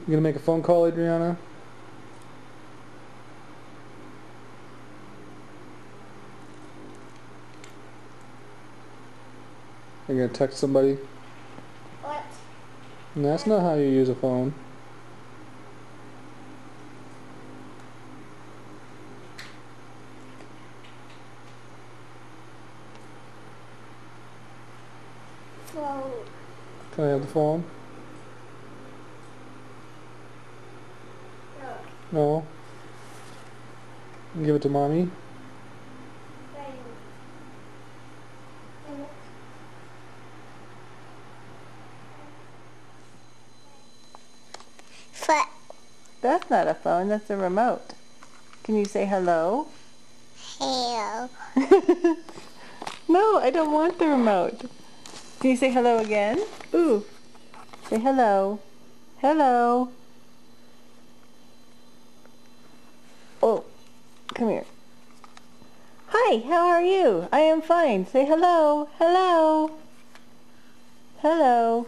You gonna make a phone call, Adriana? You gonna text somebody? What? And that's not how you use a phone. Phone. Can I have the phone? No. No. Give it to mommy. Foot. That's not a phone, that's a remote. Can you say hello? Hail. No, I don't want the remote. Can you say hello again? Ooh. Say hello. Hello. Oh, come here. Hi, how are you? I am fine. Say hello. Hello. Hello.